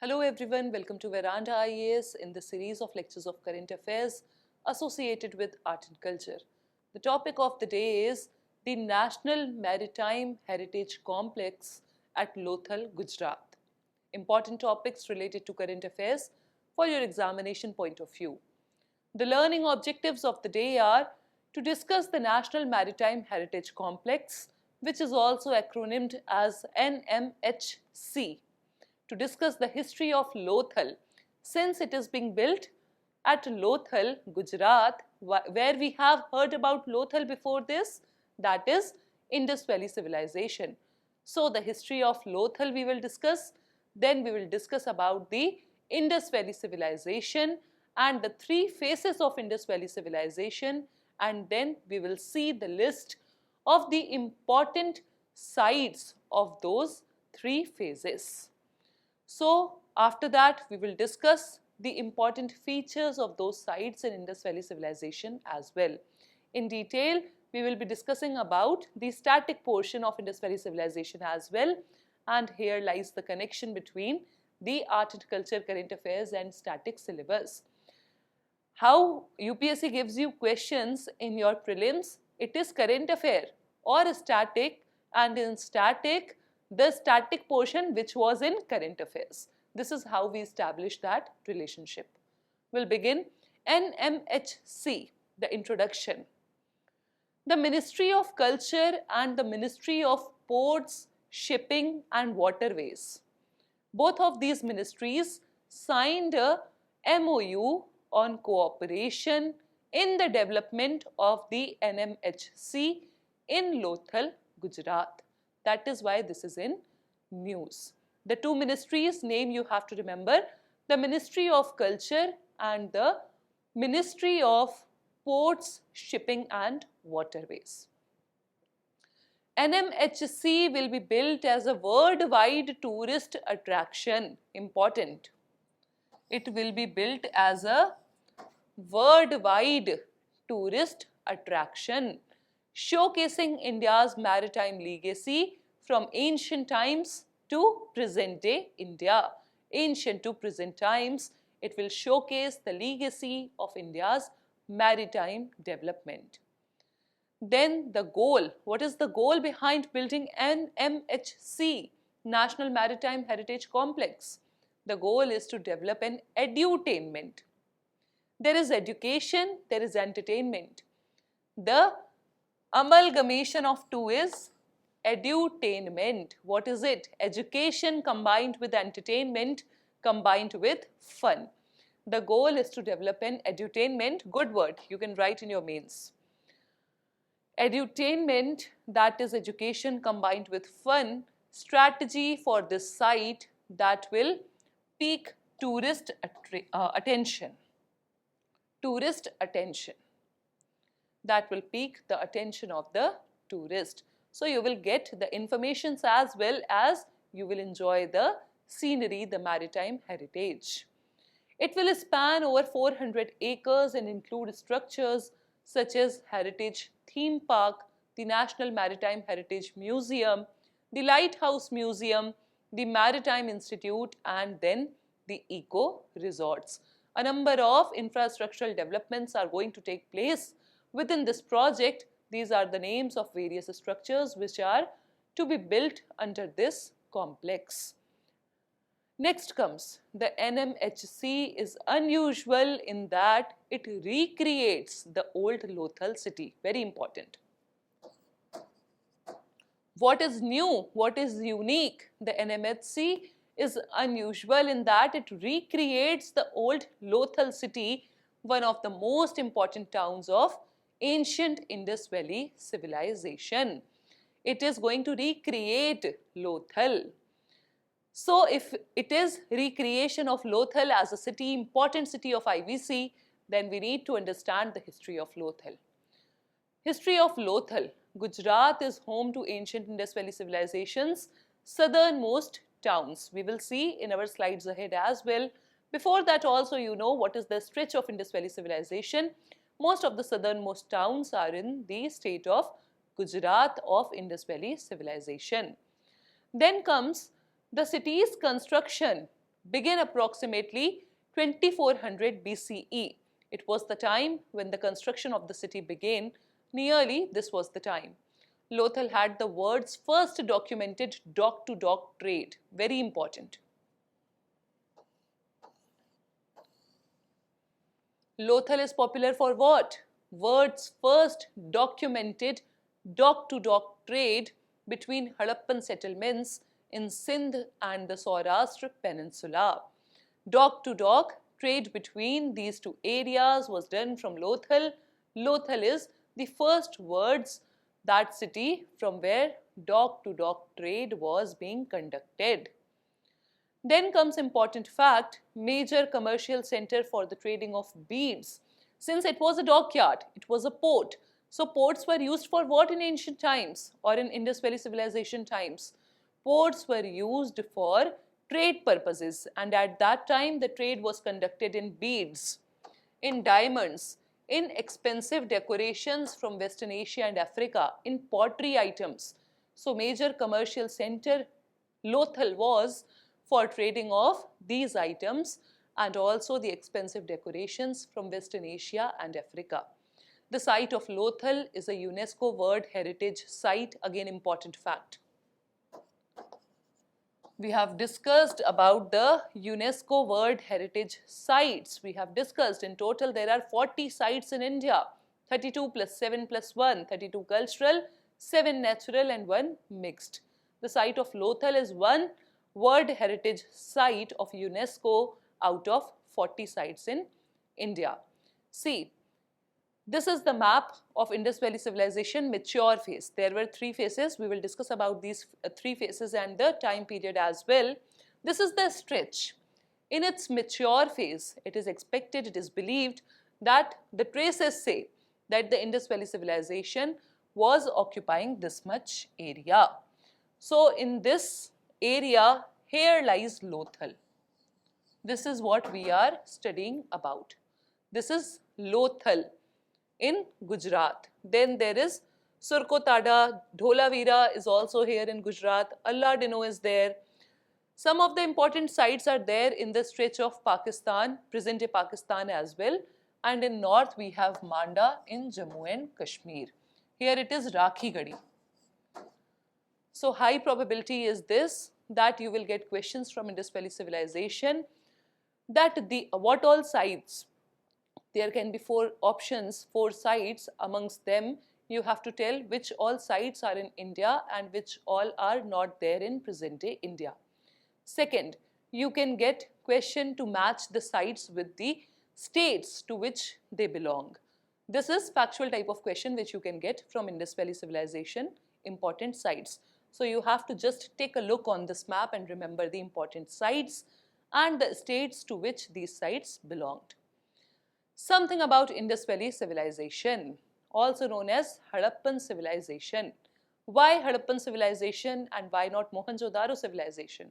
Hello everyone, welcome to Veranda IAS in the series of lectures of current affairs associated with art and culture. The topic of the day is the National Maritime Heritage Complex at Lothal, Gujarat. Important topics related to current affairs for your examination point of view. The learning objectives of the day are to discuss the National Maritime Heritage Complex, which is also acronymed as NMHC. To discuss the history of Lothal, since it is being built at Lothal, Gujarat, where we have heard about Lothal before this, that is Indus Valley Civilization. So the history of Lothal we will discuss, then we will discuss about the Indus Valley Civilization and the three phases of Indus Valley Civilization, and then we will see the list of the important sites of those three phases. So after that we will discuss the important features of those sites in Indus Valley Civilization as well. In detail we will be discussing about the static portion of Indus Valley Civilization as well, and here lies the connection between the art and culture current affairs and static syllabus. How UPSC gives you questions in your prelims, it is current affair or static, and in static the static portion which was in current affairs. This is how we establish that relationship. We'll begin. NMHC, the introduction. The Ministry of Culture and the Ministry of Ports, Shipping and Waterways. Both of these ministries signed a MOU on cooperation in the development of the NMHC in Lothal, Gujarat. That is why this is in news. The two ministries name you have to remember, the Ministry of Culture and the Ministry of Ports, Shipping and Waterways. NMHC will be built as a worldwide tourist attraction. Important. It will be built as a worldwide tourist attraction, showcasing India's maritime legacy from ancient times to present day India. Ancient to present times, it will showcase the legacy of India's maritime development. Then the goal. What is the goal behind building NMHC, National Maritime Heritage Complex? The goal is to develop an edutainment. There is education, there is entertainment. The amalgamation of two is edutainment. What is it? Education combined with entertainment combined with fun. The goal is to develop an edutainment. Good word, you can write in your mains. Edutainment, that is education combined with fun, strategy for this site that will pique tourist attention. Tourist attention. That will pique the attention of the tourist. So you will get the information as well as you will enjoy the scenery, the maritime heritage. It will span over 400 acres and include structures such as Heritage Theme Park, the National Maritime Heritage Museum, the Lighthouse Museum, the Maritime Institute, and then the eco resorts. A number of infrastructural developments are going to take place within this project. These are the names of various structures which are to be built under this complex. Next comes the NMHC is unusual in that it recreates the old Lothal city. Very important. What is new? What is unique? The NMHC is unusual in that it recreates the old Lothal city, one of the most important towns of ancient Indus Valley Civilization. It is going to recreate Lothal. So if it is recreation of Lothal as a city, important city of IVC, then we need to understand the history of Lothal. History of Lothal. Gujarat is home to ancient Indus Valley Civilization's southernmost towns. We will see in our slides ahead as well. Before that also you know what is the stretch of Indus Valley Civilization. Most of the southernmost towns are in the state of Gujarat of Indus Valley Civilization. Then comes the city's construction. begin approximately 2400 BCE. It was the time when the construction of the city began. Nearly this was the time. Lothal had the world's first documented dock-to-dock trade. Very important. Lothal is popular for what? World's first documented dock-to-dock trade between Harappan settlements in Sindh and the Saurashtra Peninsula. Dock-to-dock trade between these two areas was done from Lothal. Lothal is the first words that city from where dock-to-dock trade was being conducted. Then comes important fact, major commercial center for the trading of beads. Since it was a dockyard, it was a port. So ports were used for what in ancient times or in Indus Valley Civilization times? Ports were used for trade purposes, and at that time the trade was conducted in beads, in diamonds, in expensive decorations from Western Asia and Africa, in pottery items. So major commercial center Lothal was for trading of these items and also the expensive decorations from Western Asia and Africa. The site of Lothal is a UNESCO World Heritage Site, again important fact. We have discussed about the UNESCO World Heritage Sites. We have discussed in total there are 40 sites in India, 32 plus 7 plus 1, 32 cultural, 7 natural and 1 mixed. The site of Lothal is one World Heritage Site of UNESCO out of 40 sites in India. See, this is the map of Indus Valley Civilization mature phase. There were 3 phases. We will discuss about these 3 phases and the time period as well. This is the stretch. In its mature phase, it is expected, it is believed that the traces say that the Indus Valley Civilization was occupying this much area. So in this area, here lies Lothal. This is what we are studying about. This is Lothal in Gujarat. Then there is Surkotada, Dholavira is also here in Gujarat, Allah Dino is there. Some of the important sites are there in the stretch of Pakistan, present-day Pakistan as well. And in north we have Manda in Jammu and Kashmir. Here it is Rakhi Gadi. So high probability is this, that you will get questions from Indus Valley Civilization, that what all sites, there can be 4 options, 4 sites. Amongst them you have to tell which all sites are in India and which all are not there in present day India. Second, you can get question to match the sites with the states to which they belong. This is factual type of question which you can get from Indus Valley Civilization, important sites. So you have to just take a look on this map and remember the important sites and the states to which these sites belonged. Something about Indus Valley Civilization, also known as Harappan Civilization. Why Harappan Civilization and why not Mohenjo-daro Civilization?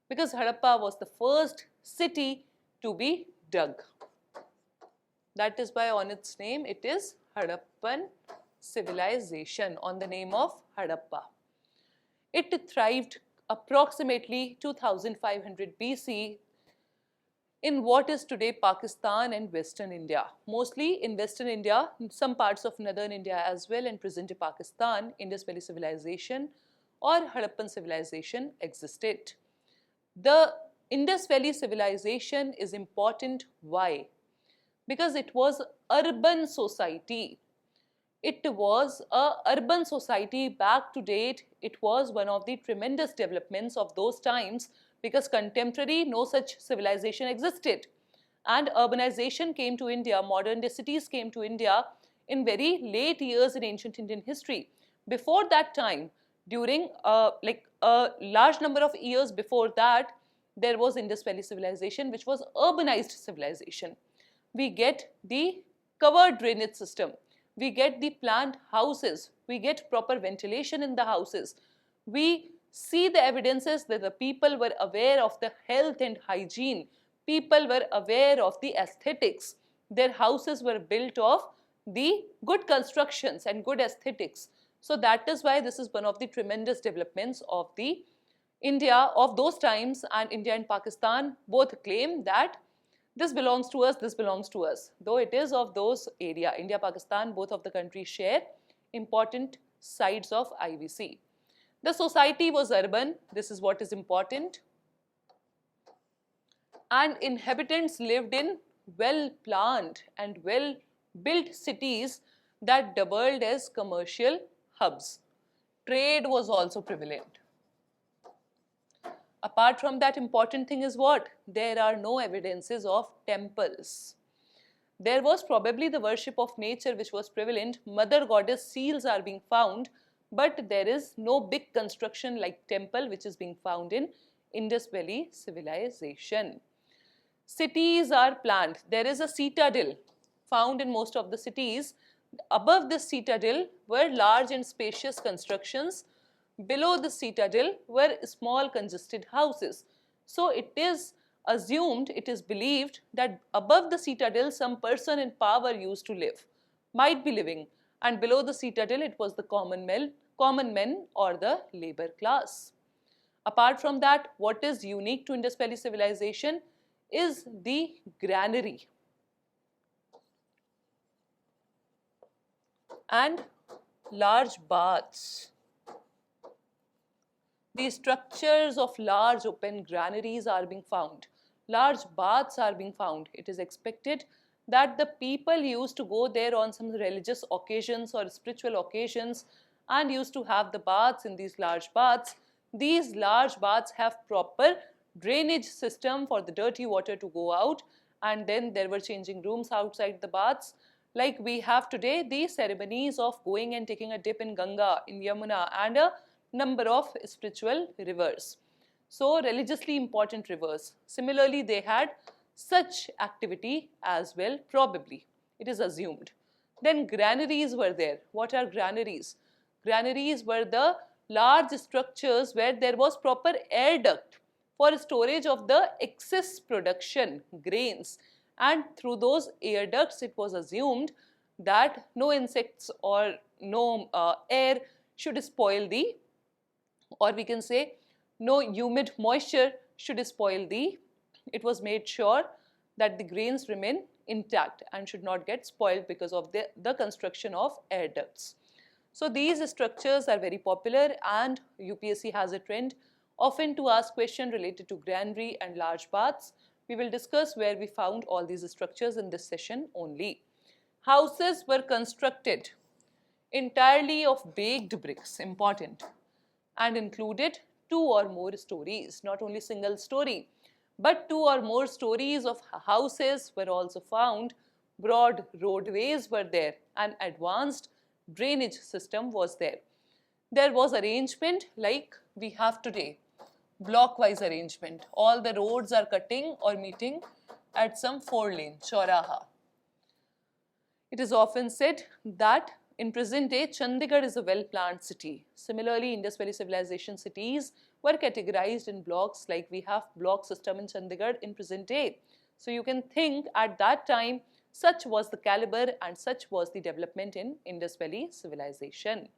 Because Harappa was the first city to be dug. That is why on its name it is Harappan Civilization, on the name of Harappa. It thrived approximately 2500 BC in what is today Pakistan and Western India. Mostly in Western India, some parts of Northern India as well, and present-day Pakistan, Indus Valley Civilization or Harappan Civilization existed. The Indus Valley Civilization is important. Why? Because it was urban society. It was a urban society back to date. It was one of the tremendous developments of those times, because contemporary no such civilization existed. And urbanization came to India, modern day cities came to India in very late years in ancient Indian history. Before that time, during a large number of years before that, there was Indus Valley Civilization, which was urbanized civilization. We get the covered drainage system. We get the planned houses, we get proper ventilation in the houses. We see the evidences that the people were aware of the health and hygiene. People were aware of the aesthetics. Their houses were built of the good constructions and good aesthetics. So that is why this is one of the tremendous developments of the India of those times and India and Pakistan both claim that this belongs to us, this belongs to us. Though it is of those area, India, Pakistan, both of the countries share important sides of IVC. The society was urban, this is what is important, and inhabitants lived in well-planned and well-built cities that doubled as commercial hubs. Trade was also prevalent. Apart from that, important thing is what? There are no evidences of temples. There was probably the worship of nature which was prevalent. Mother goddess seals are being found, but there is no big construction like temple which is being found in Indus Valley Civilization. Cities are planned. There is a citadel found in most of the cities. Above this citadel were large and spacious constructions. Below the citadel were small congested houses. So it is assumed, it is believed that above the citadel some person in power used to live, might be living, and below the citadel it was the common men or the labor class. Apart from that, what is unique to Indus Valley Civilization is the granary and large baths. These structures of large open granaries are being found. Large baths are being found. It is expected that the people used to go there on some religious occasions or spiritual occasions and used to have the baths in these large baths. These large baths have proper drainage system for the dirty water to go out, and then there were changing rooms outside the baths. Like we have today the ceremonies of going and taking a dip in Ganga, in Yamuna, and a number of spiritual rivers. So religiously important rivers. Similarly, they had such activity as well, probably. It is assumed. Then granaries were there. What are granaries? Granaries were the large structures where there was proper air duct for storage of the excess production, grains. And through those air ducts, it was assumed that no insects or no air should spoil the, or we can say no humid moisture should spoil the, it was made sure that the grains remain intact and should not get spoiled because of the construction of air ducts. So these structures are very popular, and UPSC has a trend often to ask questions related to granary and large baths. We will discuss where we found all these structures in this session only. Houses were constructed entirely of baked bricks, important, and included 2 or more stories, not only single story, but 2 or more stories of houses were also found. Broad roadways were there, and advanced drainage system was there. There was arrangement like we have today, block-wise arrangement. All the roads are cutting or meeting at some 4-lane, chauraha. It is often said that in present day, Chandigarh is a well-planned city. Similarly, Indus Valley Civilization cities were categorized in blocks like we have block system in Chandigarh in present day. So you can think at that time, such was the caliber and such was the development in Indus Valley Civilization.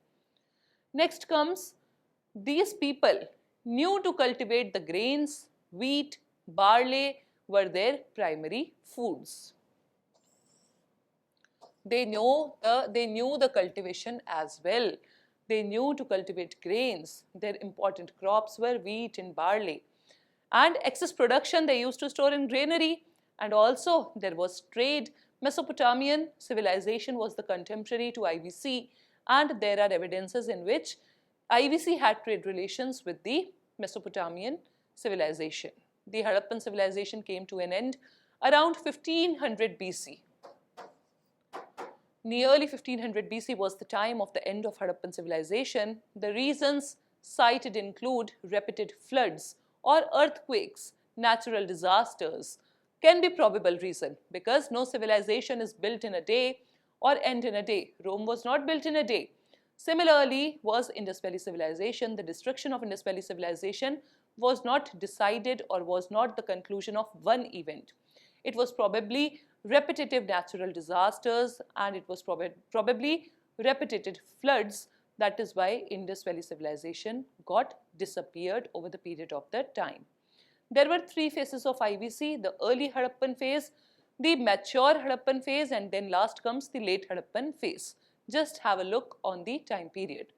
Next comes, these people knew to cultivate the grains. Wheat, barley were their primary foods. They knew the cultivation as well. They knew to cultivate grains. Their important crops were wheat and barley. And excess production they used to store in granary. And also there was trade. Mesopotamian civilization was the contemporary to IVC, and there are evidences in which IVC had trade relations with the Mesopotamian civilization. The Harappan civilization came to an end around 1500 BC. Nearly 1500 BC was the time of the end of Harappan civilization. The reasons cited include repeated floods or earthquakes, natural disasters. Can be probable reason, because no civilization is built in a day or end in a day. Rome was not built in a day. Similarly was Indus Valley Civilization. The destruction of Indus Valley Civilization was not decided or was not the conclusion of one event. It was probably repetitive natural disasters, and it was probably repetitive floods That is why Indus Valley Civilization got disappeared over the period of that time. There were three phases of IVC: the early Harappan phase, the mature Harappan phase, and then last comes the late Harappan phase. Just have a look on the time period.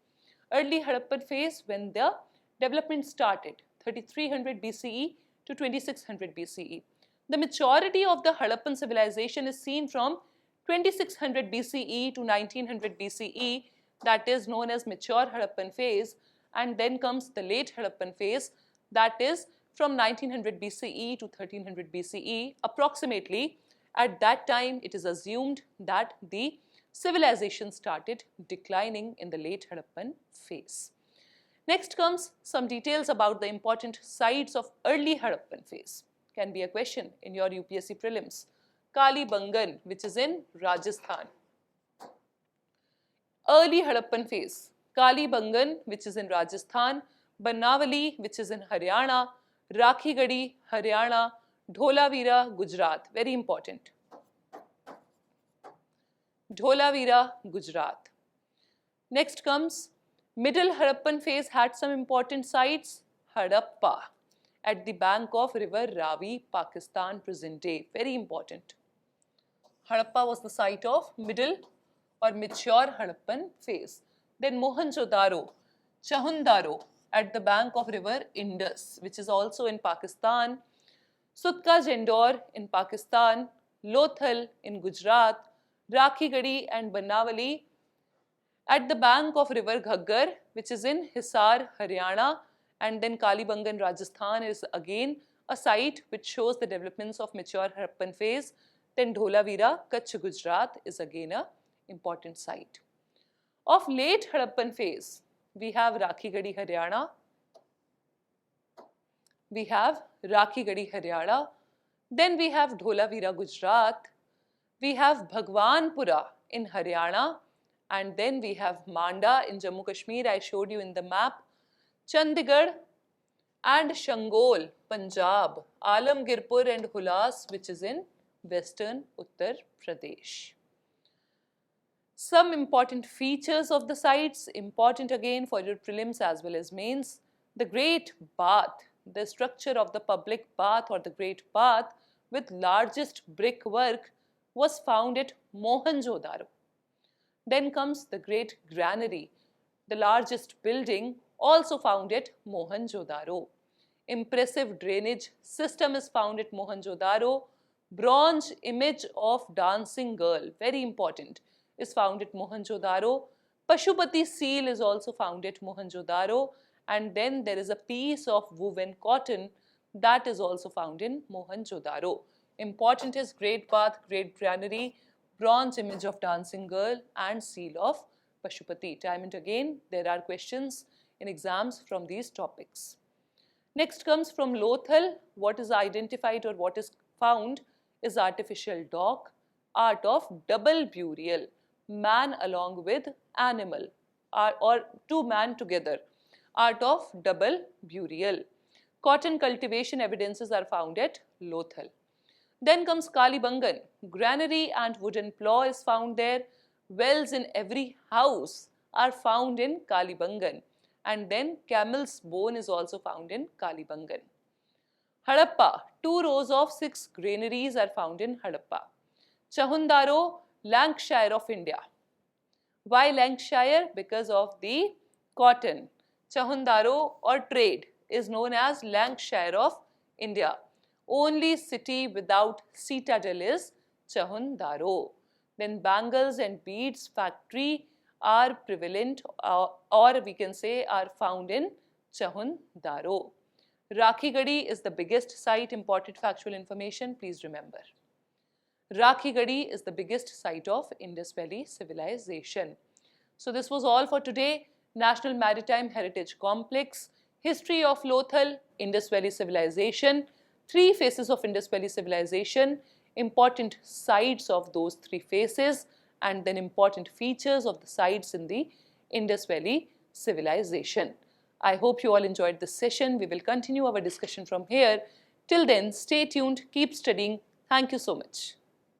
Early Harappan phase, when the development started, 3300 BCE to 2600 BCE. The maturity of the Harappan civilization is seen from 2600 BCE to 1900 BCE, that is known as mature Harappan phase, and then comes the late Harappan phase, that is from 1900 BCE to 1300 BCE. Approximately at that time it is assumed that the civilization started declining in the late Harappan phase. Next comes some details about the important sites of early Harappan phase. Can be a question in your UPSC prelims. Kalibangan, which is in Rajasthan. Early Harappan phase. Kalibangan, which is in Rajasthan. Banavali, which is in Haryana. Rakhigadi, Haryana. Dholavira, Gujarat. Very important. Dholavira, Gujarat. Next comes Middle Harappan phase had some important sites. Harappa at the bank of river Ravi, Pakistan, present day. Very important. Harappa was the site of middle or mature Harappan phase. Then Mohenjo-daro, Chahundaro at the bank of river Indus, which is also in Pakistan. Sutka Jendor in Pakistan. Lothal in Gujarat. Rakhigadi and Banavali at the bank of river Ghaggar, which is in Hisar, Haryana, and then Kalibangan, Rajasthan is again a site which shows the developments of mature Harappan phase. Then Dholavira, Kutch, Gujarat is again an important site. Of late Harappan phase, we have Rakhigadi, Haryana. We have Rakhigadi, Haryana. Then we have Dholavira, Gujarat. We have Bhagwanpura in Haryana. And then we have Manda in Jammu Kashmir, I showed you in the map. Chandigarh and Shangol, Punjab. Alamgirpur and Hulas, which is in western Uttar Pradesh. Some important features of the sites, important again for your prelims as well as mains. The Great Bath, the structure of the public bath or the Great Bath with largest brickwork was found at Mohenjo-daro. Then comes the Great Granary, the largest building also found at Mohenjo-daro. Impressive drainage system is found at Mohenjo-daro. Bronze image of dancing girl, very important, is found at Mohenjo-daro. Pashupati seal is also found at Mohenjo-daro. And then there is a piece of woven cotton that is also found in Mohenjo-daro. Important is Great Bath, Great Granary, bronze image of dancing girl and seal of Pashupati. Time and again there are questions in exams from these topics. Next comes from Lothal. What is identified or what is found is artificial dock, art of double burial, man along with animal or two man together, art of double burial. Cotton cultivation evidences are found at Lothal. Then comes Kalibangan. Granary and wooden plough is found there. Wells in every house are found in Kalibangan. And then camel's bone is also found in Kalibangan. Harappa. 2 rows of 6 granaries are found in Harappa. Chahundaro, Lancashire of India. Why Lancashire? Because of the cotton. Chahundaro or trade is known as Lancashire of India. Only city without citadel is Chahundaro. Then bangles and beads factory are prevalent or we can say are found in Chahundaro. Rakhigadi is the biggest site. Important factual information, please remember. Rakhigadi is the biggest site of Indus Valley Civilization. So this was all for today. National Maritime Heritage Complex, History of Lothal, Indus Valley Civilization, 3 phases of Indus Valley Civilization, important sites of those 3 phases, and then important features of the sites in the Indus Valley Civilization. I hope you all enjoyed this session. We will continue our discussion from here. Till then, stay tuned, keep studying. Thank you so much.